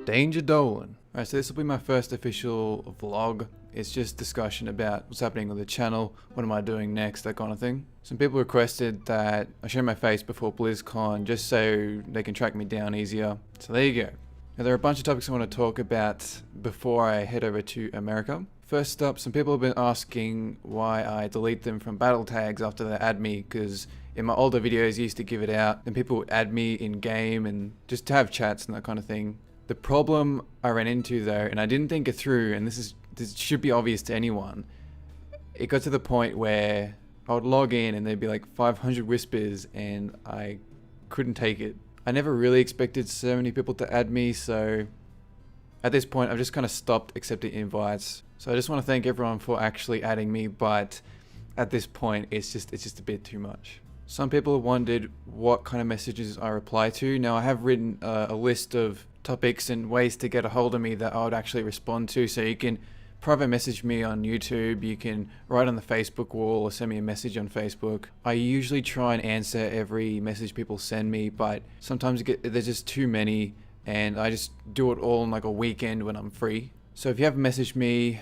Danger Dolan. Alright, so this will be my first official vlog. It's just discussion about what's happening with the channel, what am I doing next, that kind of thing. Some people requested that I show my face before BLIZZCON just so they can track me down easier. So there you go. Now there are a bunch of topics I want to talk about before I head over to America. First up, some people have been asking why I delete them from Battletags after they add me, because in my older videos I used to give it out and people would add me in game and just to have chats and that kind of thing. The problem I ran into though, and I didn't think it through, and this should be obvious to anyone, it got to the point where I would log in and there'd be like 500 whispers and I couldn't take it. I never really expected so many people to add me, so at this point I've just kind of stopped accepting invites. So I just want to thank everyone for actually adding me, but at this point it's just a bit too much. Some people wondered what kind of messages I reply to. Now I have written a list of topics and ways to get a hold of me that I would actually respond to, so you can private message me on YouTube, you can write on the Facebook wall or send me a message on Facebook. I usually try and answer every message people send me, but sometimes there's just too many and I just do it all on like a weekend when I'm free. So if you haven't messaged me,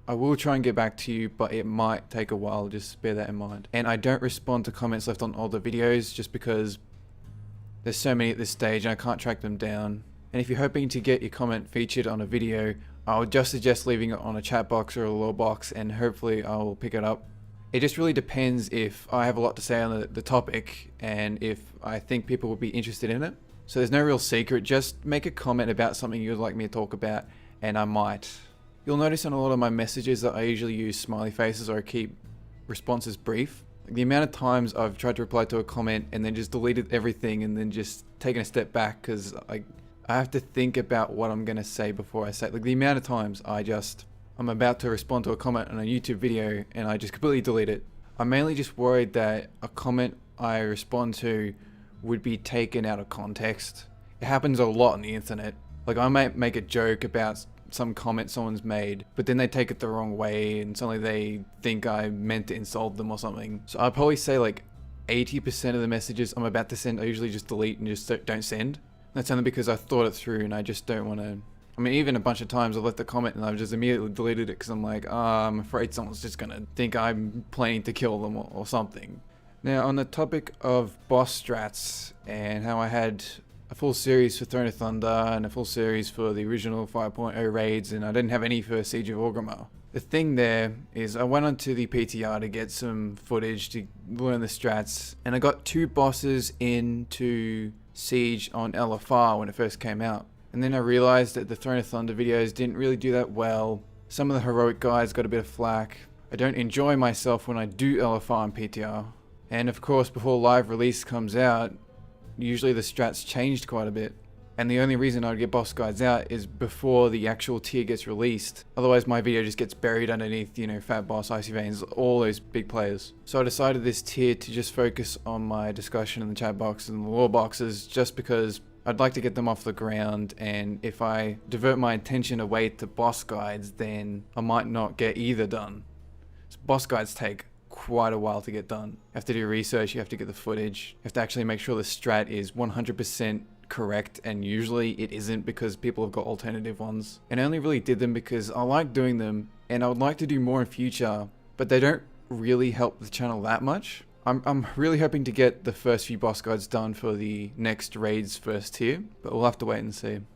I will try and get back to you, but it might take a while, just bear that in mind. And I don't respond to comments left on older videos just because there's so many at this stage and I can't track them down. And if you're hoping to get your comment featured on a video, I would just suggest leaving it on a chat box or a lore box and hopefully I'll pick it up. It just really depends if I have a lot to say on the topic and if I think people will be interested in it. So there's no real secret, just make a comment about something you'd like me to talk about and I might. You'll notice on a lot of my messages that I usually use smiley faces or I keep responses brief. The amount of times I've tried to reply to a comment and then just deleted everything and then just taken a step back because I have to think about what I'm going to say before I say it. Like the amount of times I'm about to respond to a comment on a YouTube video and I just completely delete it. I'm mainly just worried that a comment I respond to would be taken out of context. It happens a lot on the internet. Like I might make a joke about some comment someone's made, but then they take it the wrong way and suddenly they think I meant to insult them or something. So I'd probably say like 80% of the messages I'm about to send I usually just delete and just don't send. That's only because I thought it through and I just don't want to. I mean, even a bunch of times I've left a comment and I've just immediately deleted it because I'm like, I'm afraid someone's just gonna think I'm planning to kill them or something. Now on the topic of boss strats and how I had a full series for Throne of Thunder and a full series for the original 5.0 raids and I didn't have any for Siege of Orgrimmar. The thing there is I went onto the PTR to get some footage to learn the strats and I got 2 bosses into Siege on LFR when it first came out. And then I realized that the Throne of Thunder videos didn't really do that well. Some of the heroic guys got a bit of flack. I don't enjoy myself when I do LFR and PTR. And of course before live release comes out, usually the strats changed quite a bit. And the only reason I would get boss guides out is before the actual tier gets released. Otherwise my video just gets buried underneath, you know, Fat Boss, Icy Veins, all those big players. So I decided this tier to just focus on my discussion in the chat boxes and the lore boxes just because I'd like to get them off the ground, and if I divert my attention away to boss guides then I might not get either done. So boss guides take quite a while to get done. You have to do research, you have to get the footage, you have to actually make sure the strat is 100% correct, and usually it isn't because people have got alternative ones. And I only really did them because I like doing them and I would like to do more in future, but they don't really help the channel that much. I'm really hoping to get the first few boss guides done for the next raid's first tier, but we'll have to wait and see. And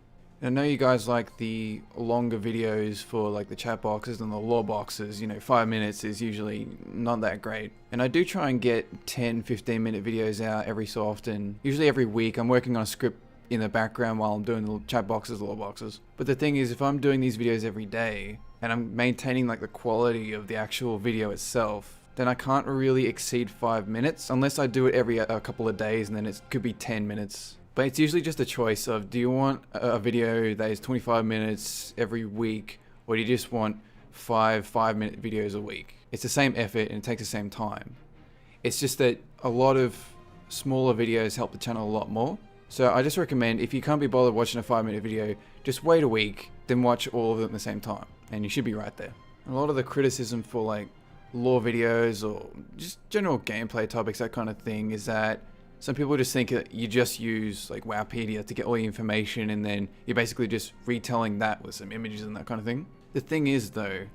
I know you guys like the longer videos for like the chat boxes and the lore boxes, you know, 5 minutes is usually not that great. And I do try and get 10-15 minute videos out every so often, usually every week. I'm working on a script in the background while I'm doing the chat boxes, lore boxes. But the thing is, if I'm doing these videos every day and I'm maintaining like the quality of the actual video itself, then I can't really exceed 5 minutes unless I do it every a couple of days, and then it could be 10 minutes. But it's usually just a choice of, do you want a video that is 25 minutes every week, or do you just want 5-minute videos a week? It's the same effort and it takes the same time. It's just that a lot of smaller videos help the channel a lot more. So I just recommend, if you can't be bothered watching a 5-minute video, just wait a week, then watch all of them at the same time, and you should be right there. A lot of the criticism for like lore videos or just general gameplay topics, that kind of thing, is that Some people just think that you just use like Wowpedia to get all the information and then you're basically just retelling that with some images and that kind of thing. The thing is though,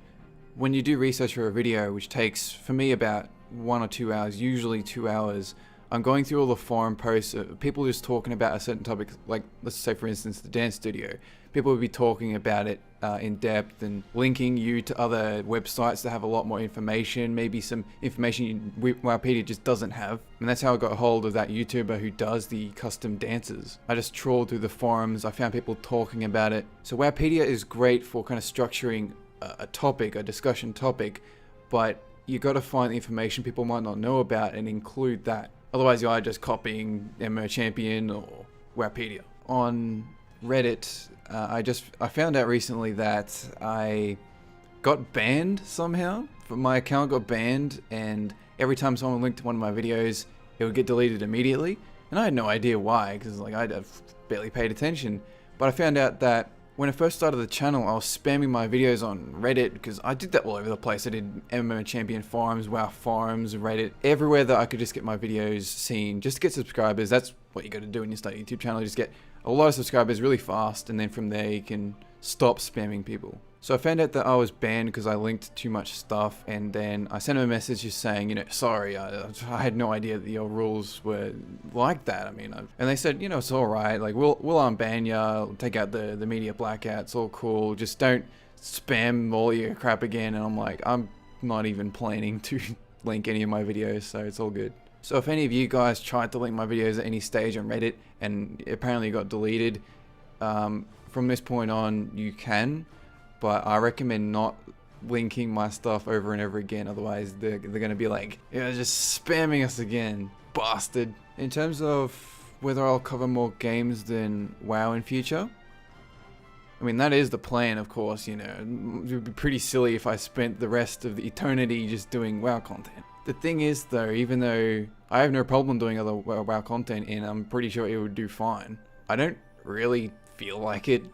when you do research for a video, which takes for me about 1 or 2 hours, usually 2 hours, I'm going through all the forum posts of people just talking about a certain topic, like let's say for instance the dance studio. People would be talking about it in depth and linking you to other websites that have a lot more information, maybe some information Wowpedia just doesn't have. And that's how I got a hold of that YouTuber who does the custom dances. I just trawled through the forums, I found people talking about it. So Wowpedia is great for kind of structuring a topic, a discussion topic, but you got to find the information people might not know about and include that. Otherwise you're just copying MMO Champion or Wowpedia. On Reddit, I found out recently that I got banned somehow. My account got banned, and every time someone linked to one of my videos, it would get deleted immediately. And I had no idea why, because like I barely paid attention. But I found out that when I first started the channel, I was spamming my videos on Reddit, because I did that all over the place. I did MMO Champion forums, WoW forums, Reddit, everywhere that I could just get my videos seen, just to get subscribers. That's what you got to do when you start a YouTube channel. Just get a lot of subscribers really fast, and then from there you can stop spamming people. So I found out that I was banned because I linked too much stuff, and then I sent them a message just saying, you know, sorry, I had no idea that your rules were like that. I mean, and they said, you know, it's all right. Like we'll unban you, take out the media blackout. It's all cool. Just don't spam all your crap again. And I'm like, I'm not even planning to link any of my videos, so it's all good. So if any of you guys tried to link my videos at any stage on Reddit and apparently got deleted, from this point on you can, but I recommend not linking my stuff over and over again, otherwise they're gonna be like, yeah, just spamming us again, bastard. In terms of whether I'll cover more games than WoW in future, I mean, that is the plan, of course. You know, it would be pretty silly if I spent the rest of the eternity just doing WoW content. The thing is though, even though I have no problem doing other WoW content and I'm pretty sure it would do fine, I don't really feel like it.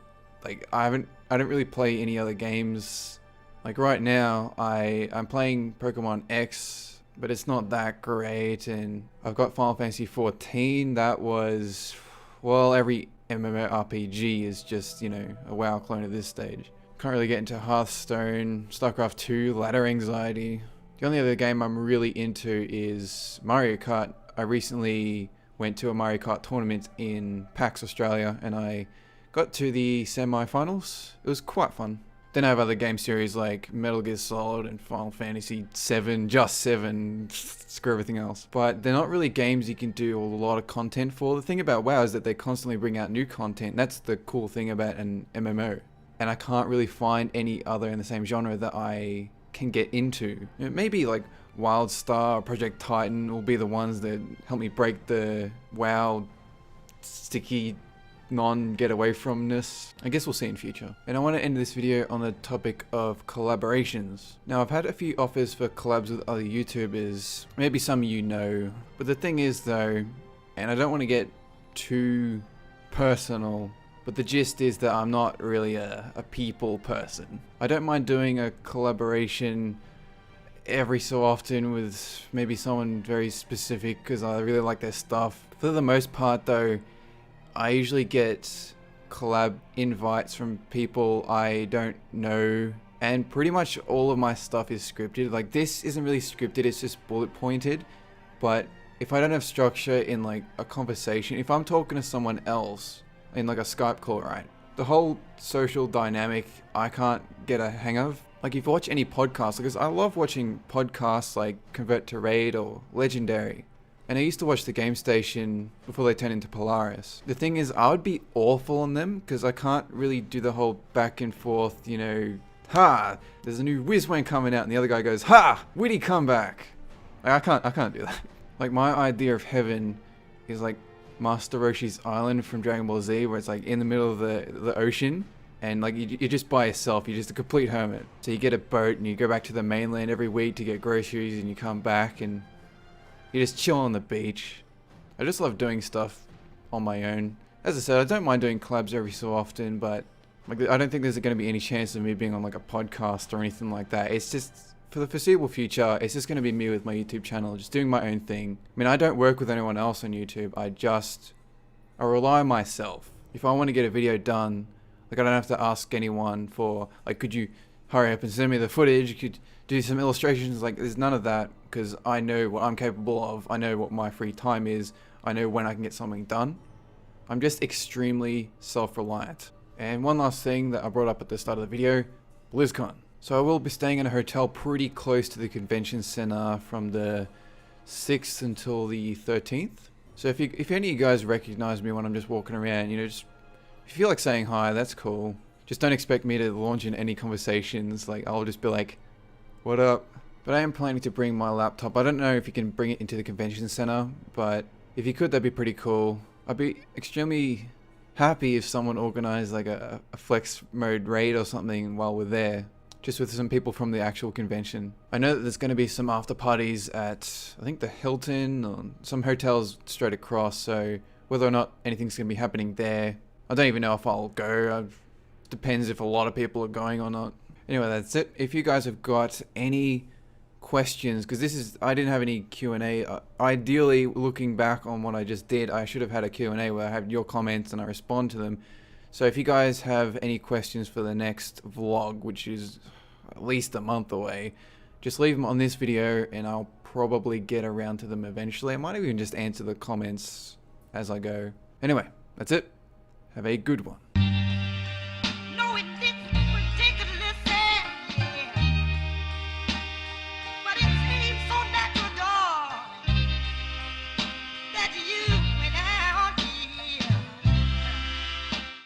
Like I don't really play any other games. Like right now I'm playing Pokemon X, but it's not that great, and I've got Final Fantasy 14. That was, well, every MMORPG is just, you know, a WoW clone at this stage. Can't really get into Hearthstone, StarCraft 2, ladder anxiety. The only other game I'm really into is Mario Kart. I recently went to a Mario Kart tournament in PAX Australia and I got to the semi-finals. It was quite fun. Then I have other game series like Metal Gear Solid and Final Fantasy 7, just 7, screw everything else. But they're not really games you can do a lot of content for. The thing about WoW is that they constantly bring out new content. That's the cool thing about an MMO. And I can't really find any other in the same genre that I can get into. You know, maybe like WildStar or Project Titan will be the ones that help me break the WoW sticky non-get away fromness. I guess we'll see in future. And I want to end this video on the topic of collaborations. Now I've had a few offers for collabs with other YouTubers, maybe some of you know, but the thing is though, and I don't want to get too personal, but the gist is that I'm not really a people person. I don't mind doing a collaboration every so often with maybe someone very specific because I really like their stuff. For the most part though, I usually get collab invites from people I don't know, and pretty much all of my stuff is scripted. Like this isn't really scripted, it's just bullet pointed, but if I don't have structure in like a conversation, if I'm talking to someone else in like a Skype call, right, the whole social dynamic I can't get a hang of. Like if you watch any podcast, because I love watching podcasts like Convert to Raid or Legendary. And I used to watch the Game Station before they turned into Polaris. The thing is, I would be awful on them because I can't really do the whole back and forth, you know, ha, there's a new Whizwang coming out and the other guy goes, ha, witty comeback. Like, I can't do that. Like my idea of heaven is like Master Roshi's Island from Dragon Ball Z, where it's like in the middle of the ocean. And like you're just by yourself, you're just a complete hermit. So you get a boat and you go back to the mainland every week to get groceries and you come back and you just chill on the beach. I just love doing stuff on my own. As I said, I don't mind doing collabs every so often, but like I don't think there's going to be any chance of me being on like a podcast or anything like that. It's just for the foreseeable future, it's just going to be me with my YouTube channel, just doing my own thing. I mean, I don't work with anyone else on YouTube. I rely on myself. If I want to get a video done, like, I don't have to ask anyone for, like, could you hurry up and send me the footage? Could do some illustrations? Like, there's none of that, because I know what I'm capable of. I know what my free time is. I know when I can get something done. I'm just extremely self-reliant. And one last thing that I brought up at the start of the video, BLIZZCON. So I will be staying in a hotel pretty close to the convention center from the 6th until the 13th. So if any of you guys recognize me when I'm just walking around, you know, just if you feel like saying hi, that's cool. Just don't expect me to launch in any conversations. Like, I'll just be like, what up? But I am planning to bring my laptop. I don't know if you can bring it into the convention center, but if you could, that'd be pretty cool. I'd be extremely happy if someone organized like a flex mode raid or something while we're there, just with some people from the actual convention. I know that there's going to be some after parties at, I think, the Hilton or some hotels straight across, so whether or not anything's going to be happening there, I don't even know if I'll go. Depends if a lot of people are going or not. Anyway, that's it. If you guys have got any questions, because I didn't have any Q&A. Ideally, looking back on what I just did, I should have had a Q&A where I have your comments and I respond to them. So if you guys have any questions for the next vlog, which is at least a month away, just leave them on this video and I'll probably get around to them eventually. I might even just answer the comments as I go. Anyway, that's it. Have a good one.